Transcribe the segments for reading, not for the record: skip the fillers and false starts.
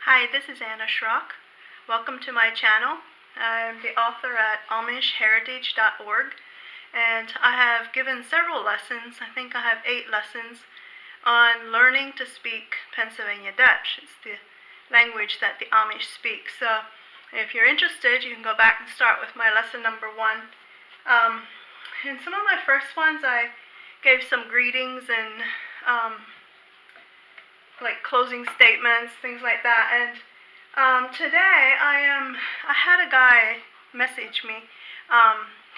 Hi, this is Anna Schrock. Welcome to my channel. I'm the author at amishheritage.org, and I have given several lessons. I think I have 8 lessons on learning to speak Pennsylvania Dutch. It's the language that the Amish speak. So if you're interested, you can go back and start with my lesson number 1. In some of my first ones, I gave some greetings and like closing statements, things like that. And today I had a guy message me.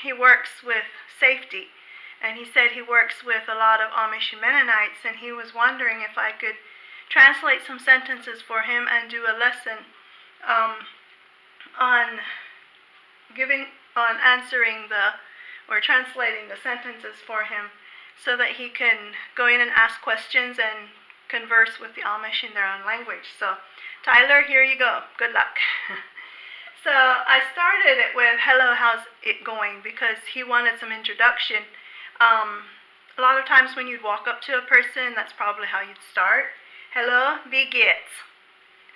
He works with safety, and he said he works with a lot of Amish and Mennonites, and he was wondering if I could translate some sentences for him and do a lesson on translating the sentences for him, so that he can go in and ask questions and converse with the Amish in their own language. So, Tyler, here you go. Good luck. So, I started it with, hello, how's it going? Because he wanted some introduction. A lot of times when you'd walk up to a person, that's probably how you'd start. Hello, wie geht's?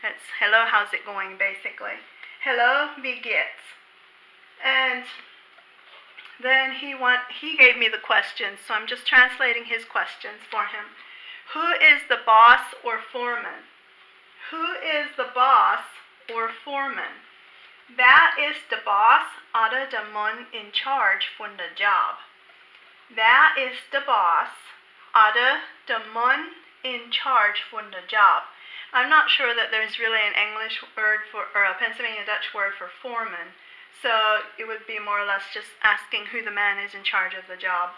That's hello, how's it going, basically. Hello, wie geht's? And then he gave me the questions, so I'm just translating his questions for him. Who is the boss or foreman? Who is the boss or foreman? Wer ist der Boss oder der Mann in charge von der Job? Wer ist der Boss oder der Mann in charge von der Job? I'm not sure that there's really an English word or a Pennsylvania Dutch word for foreman, so it would be more or less just asking who the man is in charge of the job.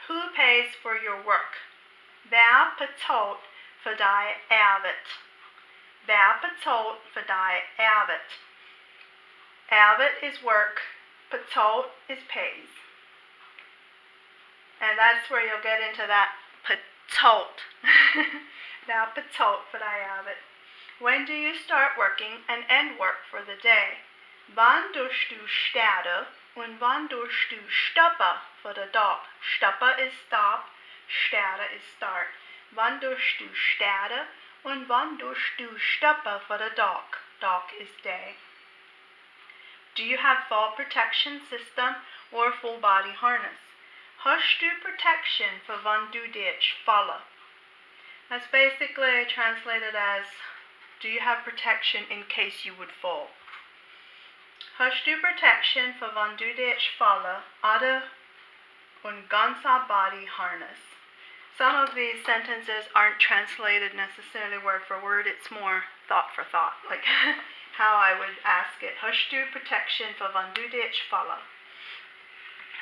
Who pays for your work? Wer betaalt voor die arbeid? Wer betaalt voor die arbeid? Arbeid is work, betaalt is pays. And that's where you'll get into that betaalt. Wer betaalt voor die arbeid? When do you start working and end work for the day? Wann dost du starten und wann dost du stoppen voor de dag? Stoppen is stop. Starten is start. Wann dost du starten und wann dost du stoppen for the dag? Dag is day. Do you have fall protection system or full body harness? Hast du protection for wann du dich falle? That's basically translated as, do you have protection in case you would fall? Hast du protection for wann du dich falle oder un ganzer body harness? Some of these sentences aren't translated necessarily word for word, it's more thought for thought, like how I would ask it. Hast du protection for wann du dich falle?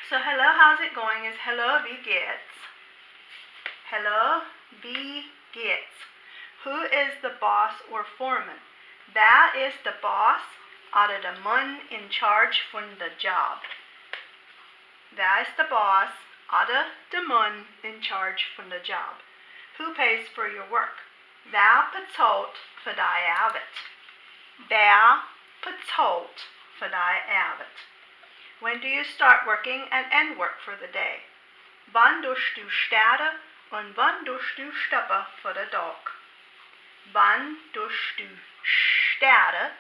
So hello, how's it going is hello, wie geht's? Hello, wie geht's? Who is the boss or foreman? Wer ist der Boss oder der Mann in charge von der Job? Wer ist der Boss oder der Mann in charge von der Job? Who pays for your work? Wer bezahlt für die Arbeit? Wer bezahlt für die Arbeit? When do you start working and end work for the day? Wann dost du starten und wann dost du stoppen für den Tag? Wann dost du starten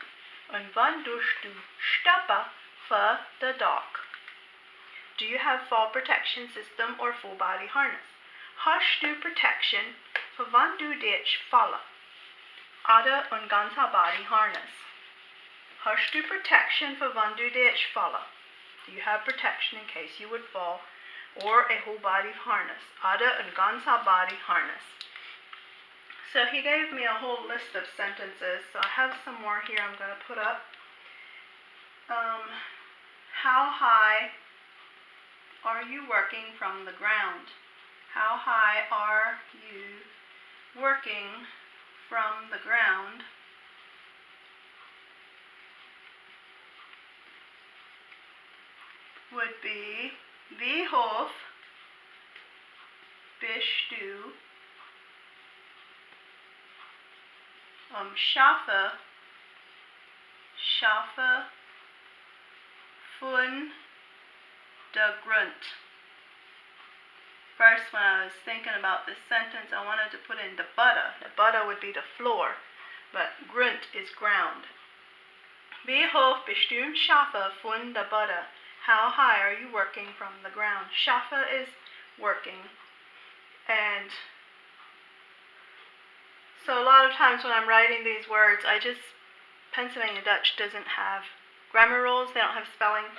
und wann dost du stoppen für den Tag? Do you have fall protection system or full body harness? Hast du protection für wann du dich falle? Oder un ganzer body harness? Hast du protection für wann du dich falle? Do you have protection in case you would fall, or a whole body harness? Oder un ganzer body harness? So he gave me a whole list of sentences, so I have some more here I'm going to put up. How high are you working from the ground? How high are you working from the ground? Would be, wie hoch bist du schaffe von der Grund. First, when I was thinking about this sentence, I wanted to put in the butter. The butter would be the floor. but grunt is ground. Wie hoch bist du im Schaffen von der Butter? How high are you working from the ground? Schaffe is working. And so a lot of times when I'm writing these words, Pennsylvania Dutch doesn't have grammar rules, they don't have spelling.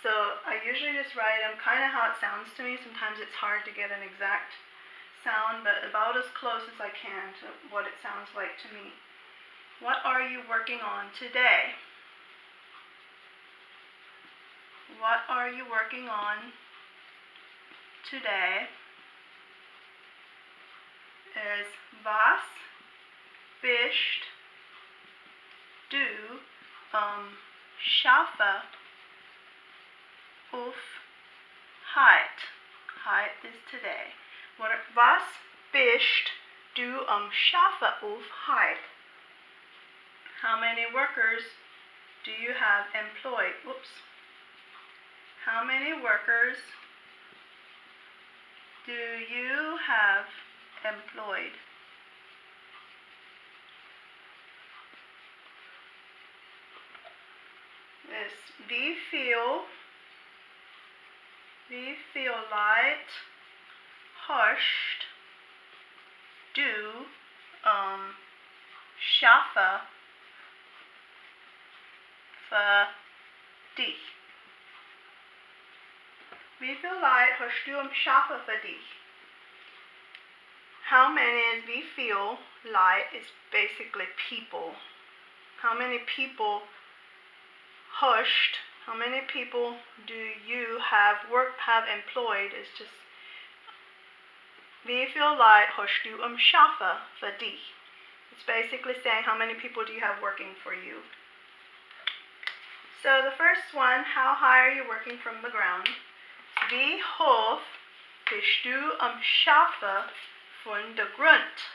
So I usually just write them kind of how it sounds to me. Sometimes it's hard to get an exact sound, but about as close as I can to what it sounds like to me. What are you working on today? What are you working on today? Is was bist du schaffe auf heute? Heute is today. Was bist du schaffe auf heute? How many workers do you have employed? Whoops. How many workers do you have employed? This wie viel Leid hast du schaffe für dich? Wie viel Leid hast du schaffe für dich? How many is wie viel Leid is basically people. How many people hast, how many people do you have employed is just wie viel Leid hast du schaffe für dich? It's basically saying how many people do you have working for you. So the first one, how high are you working from the ground? Wie hoch bist du Schaffe von der Grund?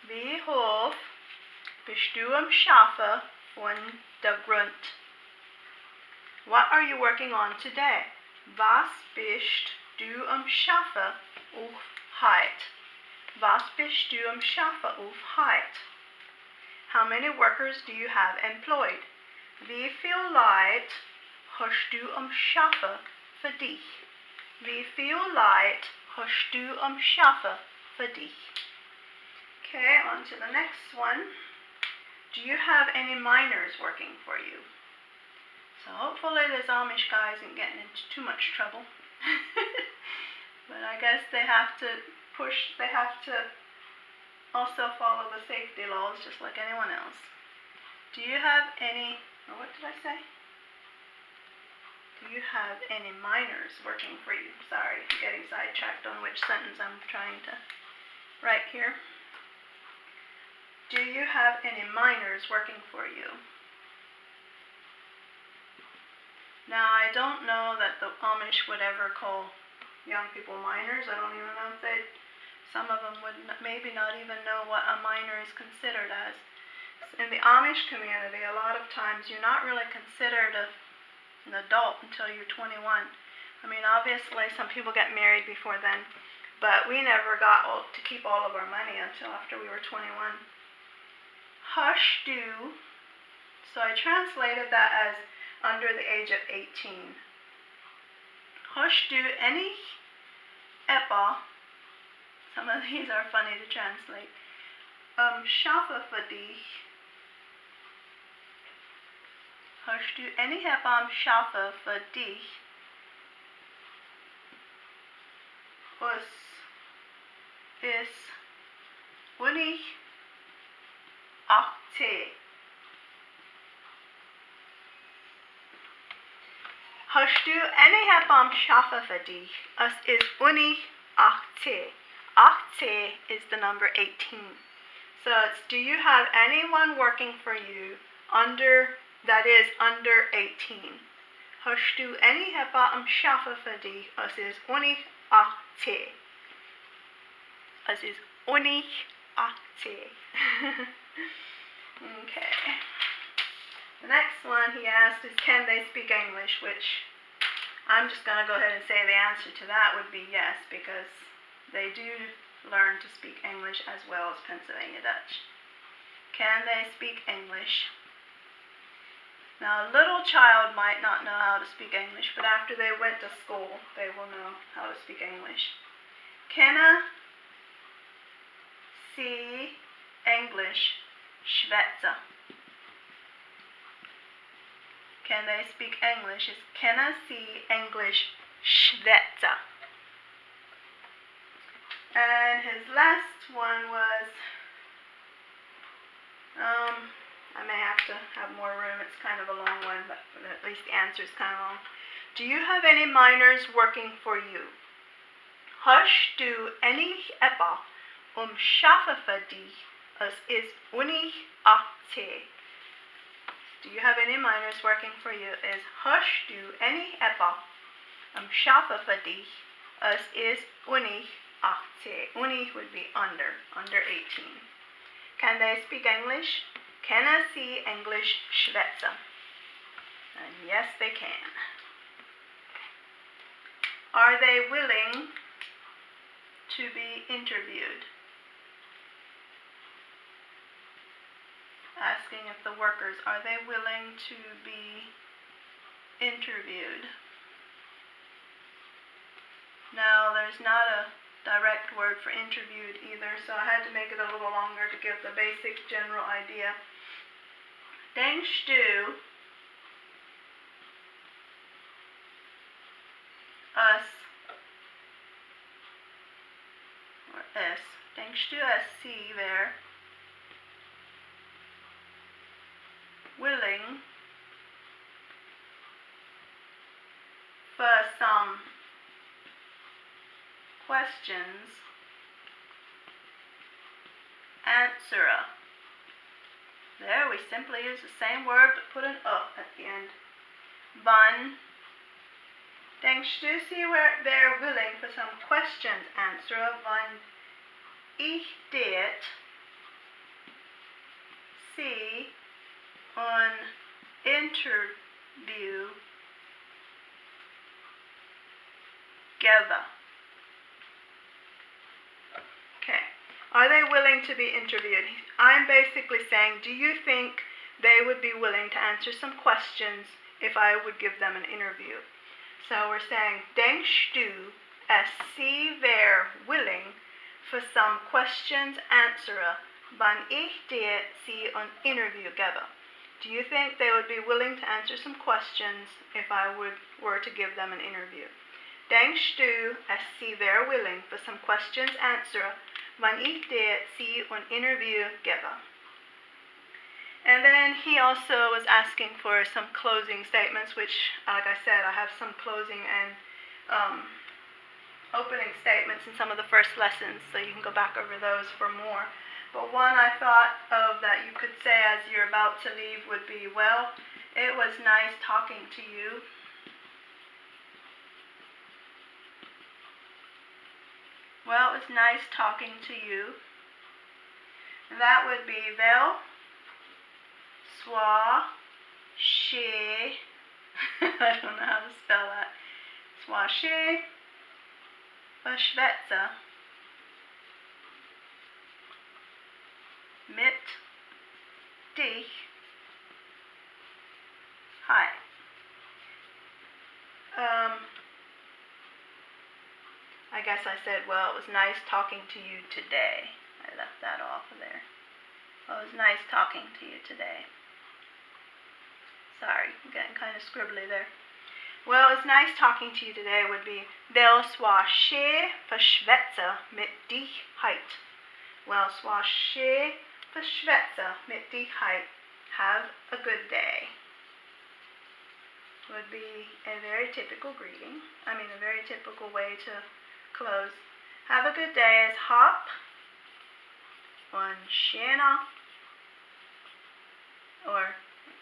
Wie hoch bist du Schaffe von der Grund? What are you working on today? Was bist du Schaffe auf heute? Was bist du Schaffe auf heute? How many workers do you have employed? Wie viel Leid hast du Schaffe für dich? Wie viel Leid hast du Schaffe für dich? Okay, on to the next one. Do you have any miners working for you? So hopefully this Amish guy isn't getting into too much trouble. But I guess they have to also follow the safety laws just like anyone else. Do you have any, or what did I say? Do you have any miners working for you? Sorry, I'm getting sidetracked on which sentence I'm trying to write here. Do you have any miners working for you? Now, I don't know that the Amish would ever call young people minors. I don't even know if some of them would maybe not even know what a minor is considered as. In the Amish community, a lot of times you're not really considered an adult until you're 21. I mean, obviously some people get married before then, but we never got to keep all of our money until after we were 21. Hast du, so I translated that as under the age of 18. Hast du any etwa, some of these are funny to translate, schaffe für dich. Hast du any etwa schaffe für dich? Was ist unig 18? Hast du any etwa schaffe für dich? Es ist unig 18. 18 is the number 18. So it's, do you have anyone working for you that is under 18? Hast du any etwa schaffe für dich? Es ist unig 18. Es ist unig 18. Okay. The next one he asked is, can they speak English? Which I'm just going to go ahead and say the answer to that would be yes, because they do learn to speak English as well as Pennsylvania Dutch. Can they speak English? Now, a little child might not know how to speak English, but after they went to school, they will know how to speak English. Kenna sie English schwätzen? Can they speak English? Is Kenna sie English schwätzen? And his last one was, I may have to have more room. It's kind of a long one, but at least the answer is kind of long. Do you have any miners working for you? Hast du any etwa Schafe für dich? Es ist unig achtzig. Do you have any miners working for you? Is hast du any etwa Schafe für dich? Es ist unig achtzig. Unig would be under 18. Can they speak English? Can I see English schwätzen? And yes, they can. Are they willing to be interviewed? Asking if the workers, are they willing to be interviewed? Now, there's not a direct word for interviewed either, so I had to make it a little longer to give the basic general idea. Denkst du, denkst du, sie wäre willing for some questions, answer. There we simply use the same word but put an at the end. Wann denkst du, sie wäre willing for some questions, answer. Wann ich det sie an interview gebe. Okay. Are they willing to be interviewed? I'm basically saying, do you think they would be willing to answer some questions if I would give them an interview? So we're saying, denkst du, sie wäre willing for some questions answer, wann ich dir sie an interview gebe? Do you think they would be willing to answer some questions if I were to give them an interview? Denkst du, sie wäre willing for some questions answer, wann ich dir sie an interview gebe? And then he also was asking for some closing statements, which, like I said, I have some closing and opening statements in some of the first lessons, so you can go back over those for more. But one I thought of that you could say as you're about to leave would be, well, it was nice talking to you. Well, it was nice talking to you. And that would be vel, swa, she. I don't know how to spell that. Swa, she, verschwätze, mit dich, hi. I guess I said, well, it was nice talking to you today. I left that off of there. Well, it was nice talking to you today. Sorry, I'm getting kind of scribbly there. Well, it was nice talking to you today would be, Vel war schön verschwätze mit dich heit. Well, es war schön verschwätze mit dich heit. Have a good day. Would be a very typical greeting. I mean, a very typical way to close. Have a good day is hop on schöner, or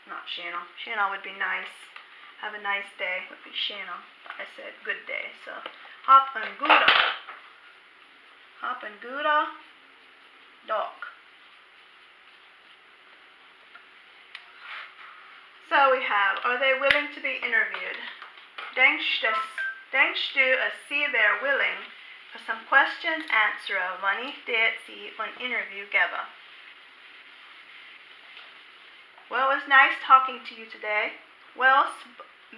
not schöner. Schöner would be nice. Have a nice day would be schöner. I said good day, so hop and guda. Hop and guda dog. So we have, are they willing to be interviewed? Denkst du, sie wäre willing for some questions answer, wann ich dir sie an interview gebe? Well, it was nice talking to you today. Well,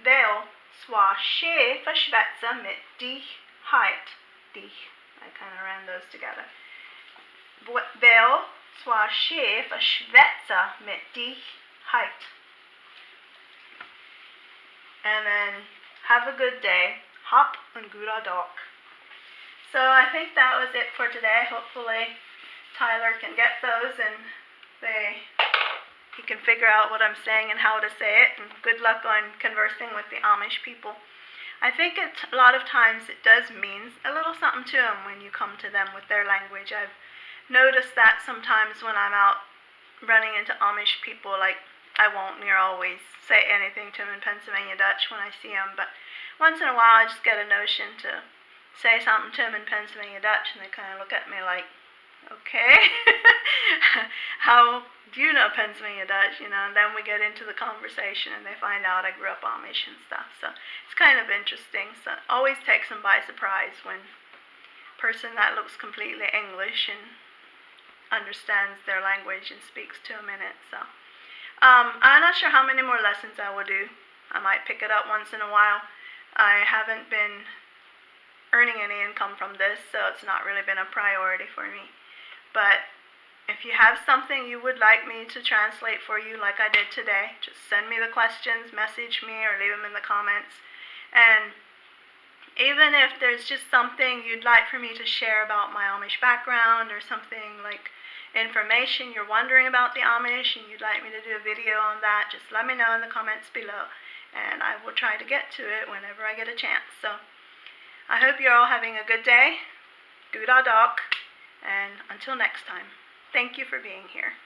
väl ska ske försvetsa med dich height. Dich. I kind of ran those together. Väl ska ske försvetsa med dich height. And then, have a good day. Hop and goda dag. So I think that was it for today. Hopefully Tyler can get those and he can figure out what I'm saying and how to say it. And good luck on conversing with the Amish people. I think a lot of times it does mean a little something to them when you come to them with their language. I've noticed that sometimes when I'm out running into Amish people, like I won't near always say anything to them in Pennsylvania Dutch when I see them, but once in a while I just get a notion to say something to them in Pennsylvania Dutch, and they kind of look at me like, okay, how do you know Pennsylvania Dutch, and then we get into the conversation and they find out I grew up Amish and stuff, so it's kind of interesting. So it always takes them by surprise when a person that looks completely English and understands their language and speaks to them in it. So I'm not sure how many more lessons I will do. I might pick it up once in a while. I haven't been earning any income from this, so it's not really been a priority for me. But if you have something you would like me to translate for you like I did today, just send me the questions, message me, or leave them in the comments. And even if there's just something you'd like for me to share about my Amish background, or something like information you're wondering about the Amish and you'd like me to do a video on that, just let me know in the comments below, and I will try to get to it whenever I get a chance. So I hope you're all having a good day. Goda dag. And until next time, thank you for being here.